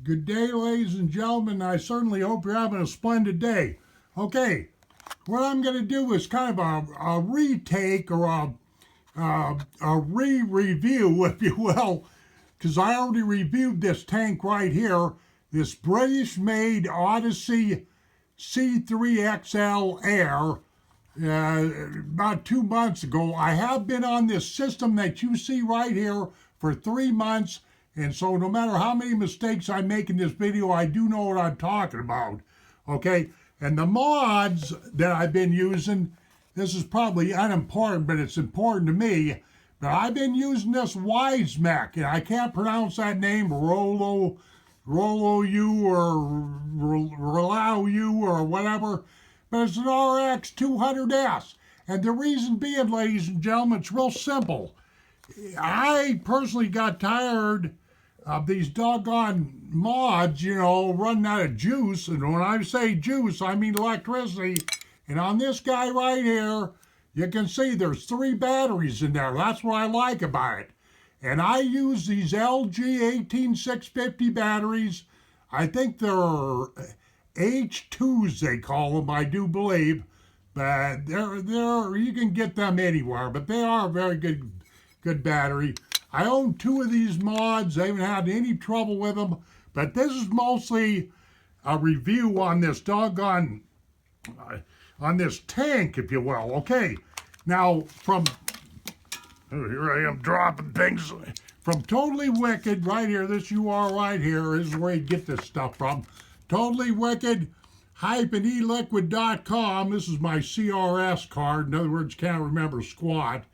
Good day, ladies and gentlemen. I certainly hope you're having a splendid day. Okay, what I'm going to do is kind of a retake or a re-review, if you will, because I already reviewed this tank right here, this British-made Odyssey C3XL Air about 2 months ago. I have been on this system that you see right here for 3 months, and so no matter how many mistakes I make in this video, I do know what I'm talking about. Okay, and the mods that I've been using, this is probably unimportant, but it's important to me. But I've been using this Wise Mech, and I can't pronounce that name, Rolou or Rolou or whatever, but it's an RX 200S. And the reason being, ladies and gentlemen, it's real simple. I personally got tired of these doggone mods, you know, running out of juice. And when I say juice, I mean electricity. And on this guy right here, you can see there's 3 batteries in there. That's what I like about it. And I use these LG 18650 batteries. I think they're H2s, they call them, I do believe. But they're you can get them anywhere, but they are a very good battery. I own 2 of these mods. I haven't had any trouble with them, but this is mostly a review on this doggone, on this tank, if you will. Okay, now here I am dropping things. From Totally Wicked, right here, this URL right here is where you get this stuff from. Totally Wicked -eliquid.com. This is my CRS card. In other words, can't remember squat.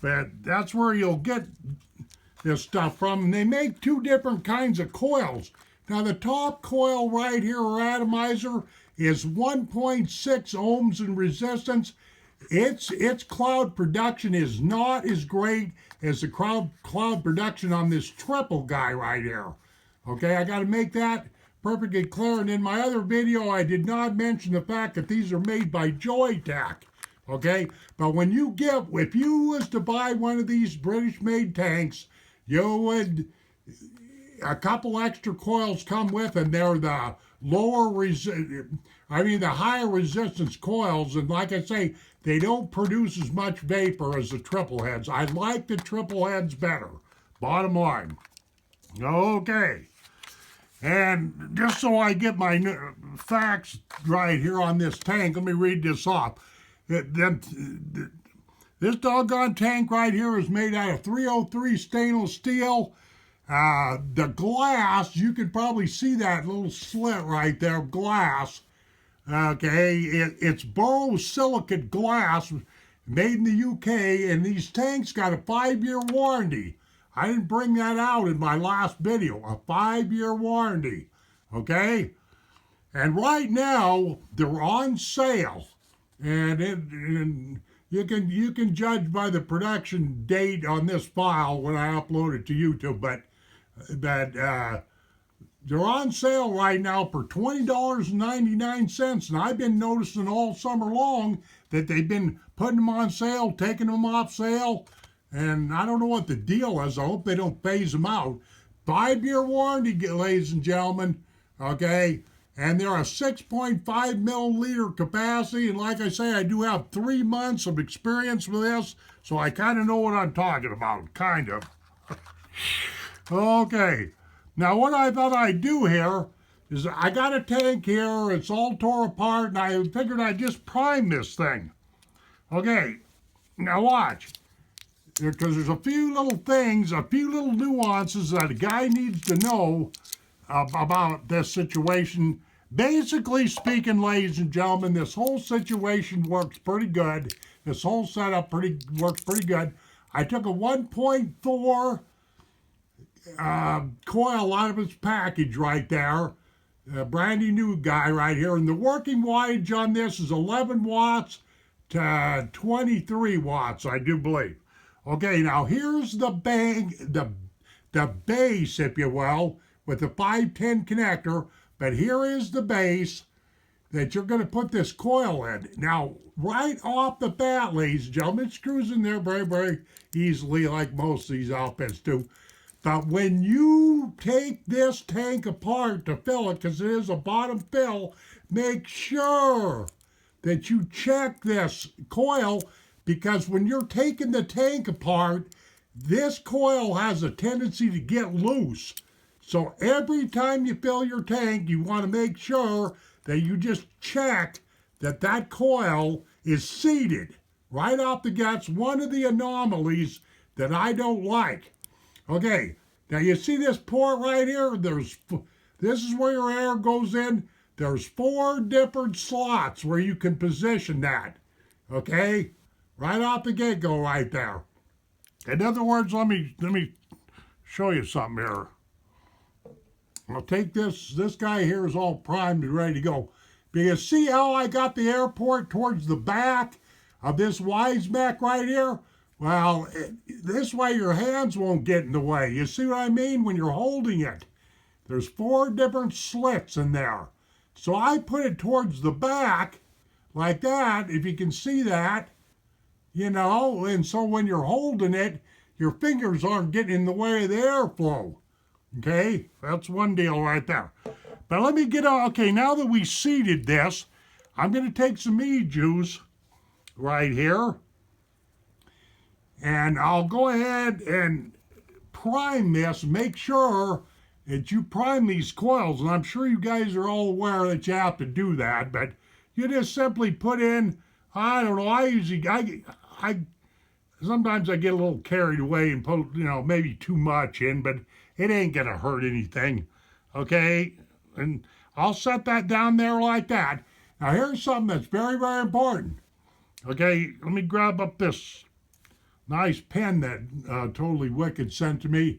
But that's where you'll get this stuff from. And they make 2 different kinds of coils. Now the top coil right here, or atomizer, is 1.6 ohms in resistance. Its cloud production is not as great as the cloud production on this triple guy right here. Okay, I got to make that perfectly clear. And in my other video, I did not mention the fact that these are made by Joytech. Okay, but if you was to buy one of these British-made tanks, you would, a couple extra coils come with, and they're the the higher resistance coils. And like I say, they don't produce as much vapor as the triple heads. I like the triple heads better, bottom line. Okay, and just so I get my facts right here on this tank, let me read this off. This doggone tank right here is made out of 303 stainless steel. The glass, you could probably see that little slit right there, glass. Okay, it's borosilicate glass, made in the UK, and these tanks got a 5-year warranty. I didn't bring that out in my last video, a 5-year warranty, okay? And right now, they're on sale, and you can judge by the production date on this file when I upload it to YouTube, but they're on sale right now for $20.99, and I've been noticing all summer long that they've been putting them on sale, taking them off sale, and I don't know what the deal is. I hope they don't phase them out. 5-year warranty, ladies and gentlemen, okay? And they're a 6.5 milliliter capacity, and like I say, I do have 3 months of experience with this, so I kind of know what I'm talking about, kind of. Okay. Now, what I thought I'd do here is I got a tank here, it's all tore apart, and I figured I'd just prime this thing. Okay, now watch. Because there's a few little things, a few little nuances that a guy needs to know about this situation. Basically speaking, ladies and gentlemen, this whole situation works pretty good. This whole setup works pretty good. I took a 1.4 coil out of its package right there, a brand new guy right here, and the working wattage on this is 11 watts to 23 watts, I do believe. Okay, now here's the base, if you will, with the 510 connector, but here is the base that you're going to put this coil in. Now, right off the bat, ladies and gentlemen, it screws in there very, very easily, like most of these outfits do. But when you take this tank apart to fill it, because it is a bottom fill, make sure that you check this coil, because when you're taking the tank apart, this coil has a tendency to get loose. So every time you fill your tank, you want to make sure that you just check that that coil is seated right off the gut's one of the anomalies that I don't like. Okay, now you see this port right here? This is where your air goes in. There's 4 different slots where you can position that. Okay, right off the get-go right there. In other words, let me show you something here. I'll take this guy here is all primed and ready to go. Because see how I got the air port towards the back of this wise mech right here? Well, this way your hands won't get in the way. You see what I mean? When you're holding it, there's 4 different slits in there. So I put it towards the back like that, if you can see that, you know, and so when you're holding it, your fingers aren't getting in the way of the airflow. Okay, that's one deal right there. But let me get on. Okay, now that we seated this, I'm going to take some eJuice right here. And I'll go ahead and prime this. Make sure that you prime these coils. And I'm sure you guys are all aware that you have to do that. But you just simply put in, I don't know, I sometimes I get a little carried away and put, you know, maybe too much in, but it ain't going to hurt anything. Okay? And I'll set that down there like that. Now here's something that's very, very important. Okay, let me grab up this nice pen that Totally Wicked sent to me.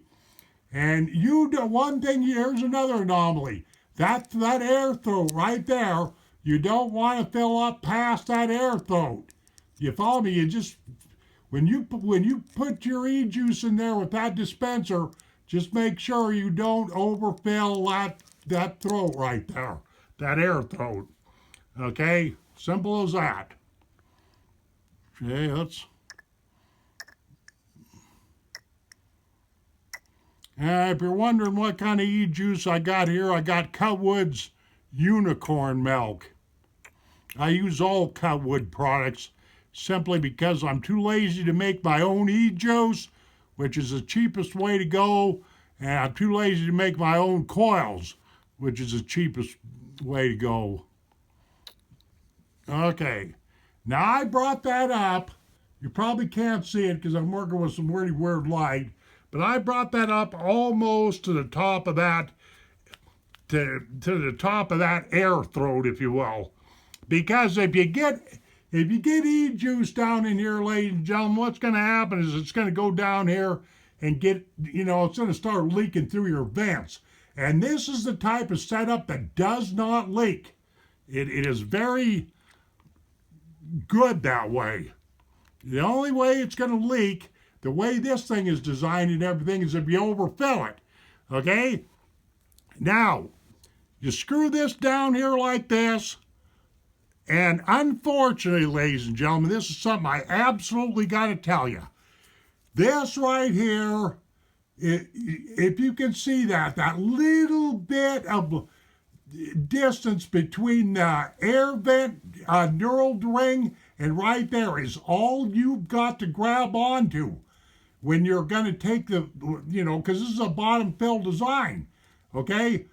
And you do one thing, here's another anomaly. That air throat right there, you don't want to fill up past that air throat. You follow me? You just, when you put your eJuice in there with that dispenser, just make sure you don't overfill that throat right there, that air throat. Okay, simple as that. Okay, let's. If you're wondering what kind of eJuice I got here, I got Cutwood's Unicorn Milk. I use all Cutwood products simply because I'm too lazy to make my own eJuice, which is the cheapest way to go, and I'm too lazy to make my own coils, which is the cheapest way to go. Okay, now I brought that up. You probably can't see it because I'm working with some really weird light. But I brought that up almost to the top of that, to the top of that air throat, if you will. Because if you get eJuice down in here, ladies and gentlemen, what's going to happen is it's going to go down here and get, you know, it's going to start leaking through your vents. And this is the type of setup that does not leak. It is very good that way. The only way it's going to leak, the way this thing is designed and everything, is if you overfill it. Okay? Now, you screw this down here like this, and unfortunately, ladies and gentlemen, this is something I absolutely got to tell you. This right here, if you can see that little bit of distance between the air vent knurled ring and right there is all you've got to grab onto when you're going to take the, you know, because this is a bottom fill design, okay?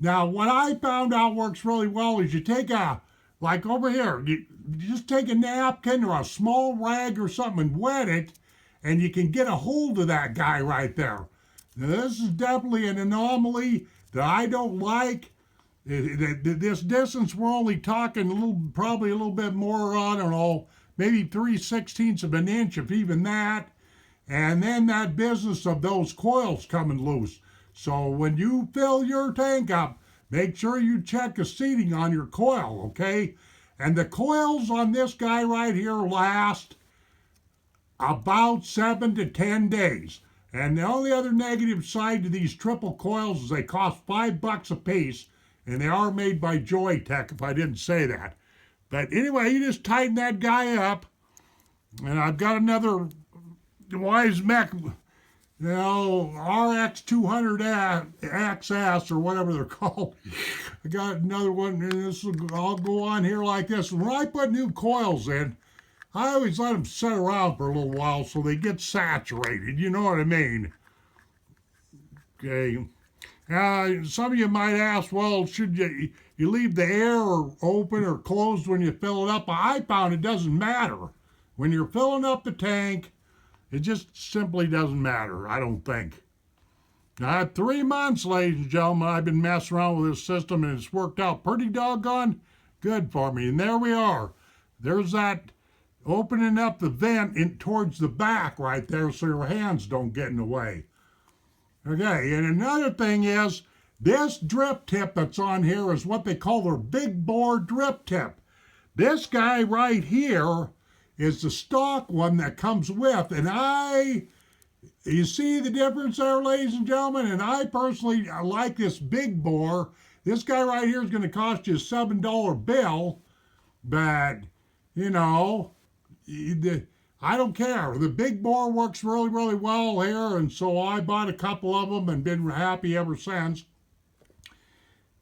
Now, what I found out works really well is you take like over here, you just take a napkin or a small rag or something and wet it, and you can get a hold of that guy right there. Now, this is definitely an anomaly that I don't like. This distance, we're only talking probably a little bit more, I don't know, maybe 3/16 of an inch, if even that. And then that business of those coils coming loose. So when you fill your tank up, make sure you check the seating on your coil, okay? And the coils on this guy right here last about 7 to 10 days. And the only other negative side to these triple coils is they cost $5 a piece. And they are made by Joytech, if I didn't say that. But anyway, you just tighten that guy up. And I've got another wise mech RX 200 XS or whatever they're called. I got another one, and I'll go on here like this. When I put new coils in, I always let them sit around for a little while so they get saturated. You know what I mean? Okay. Some of you might ask, well, should you leave the air open or closed when you fill it up? I found it doesn't matter. When you're filling up the tank, it just simply doesn't matter, I don't think. Now, 3 months, ladies and gentlemen, I've been messing around with this system, and it's worked out pretty doggone good for me. And there we are. There's that opening up the vent towards the back right there so your hands don't get in the way. Okay, and another thing is, this drip tip that's on here is what they call their big bore drip tip. This guy right here is the stock one that comes with, and you see the difference there, ladies and gentlemen? And I personally like this big bore. This guy right here is going to cost you a $7 bill, but, I don't care. The big bore works really, really well here, and so I bought a couple of them and been happy ever since.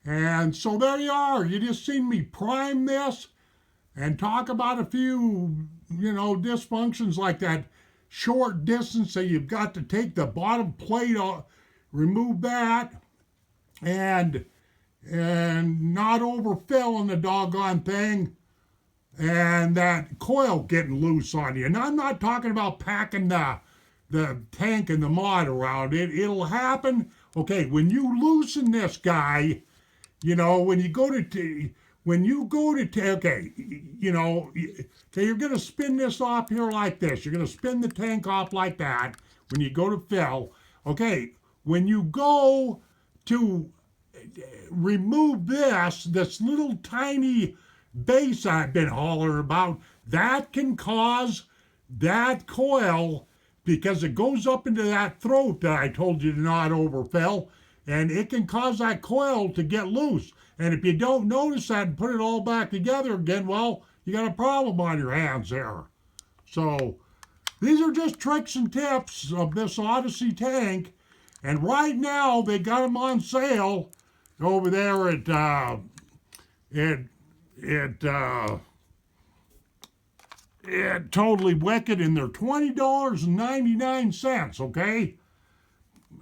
And so there you are. You just seen me prime this and talk about a few, dysfunctions like that short distance that you've got to take the bottom plate off, remove that, and not overfilling the doggone thing, and that coil getting loose on you. And I'm not talking about packing the tank and the mod around it. It'll happen. Okay, when you loosen this guy, when you go to okay, you're going to spin this off here like this. You're going to spin the tank off like that when you go to fill. Okay, when you go to remove this little tiny base I've been hollering about, that can cause that coil, because it goes up into that throat that I told you to not overfill, and it can cause that coil to get loose. And if you don't notice that and put it all back together again, well, you got a problem on your hands there. So these are just tricks and tips of this Odyssey tank. And right now they got them on sale over there at Totally Wicked, and they're $20.99, okay?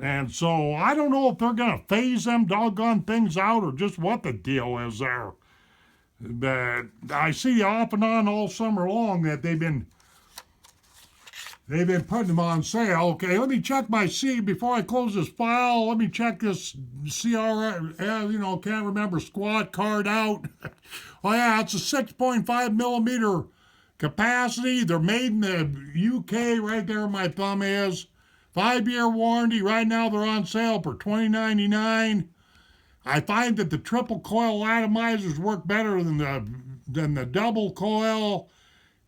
And so I don't know if they're going to phase them doggone things out or just what the deal is there. But I see off and on all summer long that they've been putting them on sale. Okay, let me check my before I close this file. Let me check this can't remember squat card out. Oh yeah, it's a 6.5 millimeter capacity. They're made in the UK. Right there, my thumb is. 5-year warranty. Right now they're on sale for $20.99. I find that the triple coil atomizers work better than the double coil,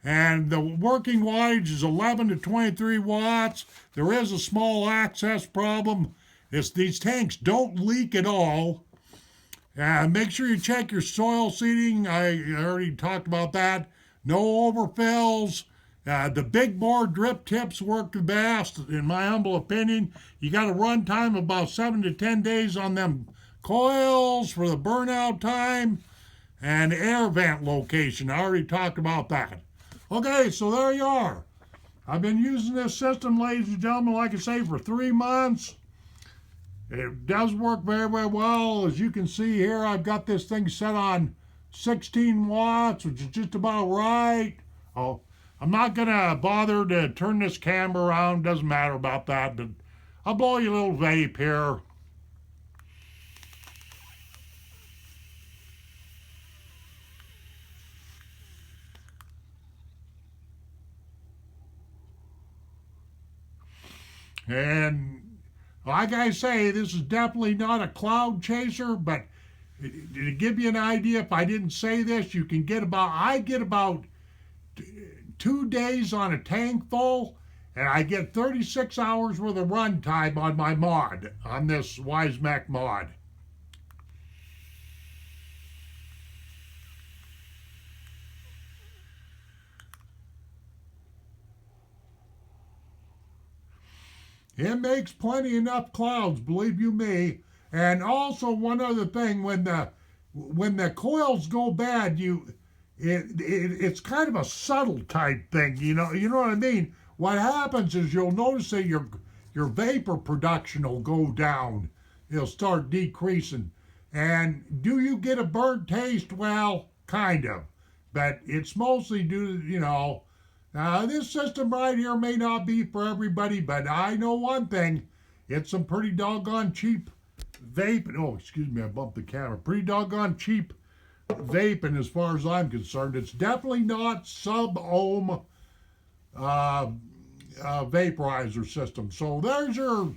and the working wattage is 11 to 23 watts. There is a small access problem. These tanks don't leak at all. Make sure you check your soil seeding. I already talked about that. No overfills. The big bore drip tips work the best, in my humble opinion. You got a run time of about 7 to 10 days on them coils for the burnout time, and air vent location. I already talked about that. Okay, so there you are. I've been using this system, ladies and gentlemen, like I say, for 3 months. It does work very, very well. As you can see here, I've got this thing set on 16 watts, which is just about right. I'm not going to bother to turn this camera around. Doesn't matter about that. But I'll blow you a little vape here. And like I say, this is definitely not a cloud chaser, but to give you an idea, if I didn't say this, I get about 2 days on a tank full, and I get 36 hours worth of run time on my mod, on this WiseMech mod. It makes plenty enough clouds, believe you me. And also one other thing, when the coils go bad, it's kind of a subtle type thing, you know what I mean? What happens is you'll notice that your vapor production will go down. It'll start decreasing. And do you get a burnt taste? Well, kind of. But it's mostly due to, this system right here may not be for everybody, but I know one thing. It's some pretty doggone cheap vaping. Oh, excuse me, I bumped the camera. Pretty doggone cheap vaping as far as I'm concerned. It's definitely not sub-ohm vaporizer system. So there's your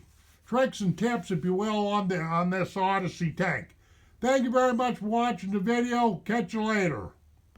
tricks and tips, if you will, on this Odyssey tank. Thank you very much for watching the video. Catch you later.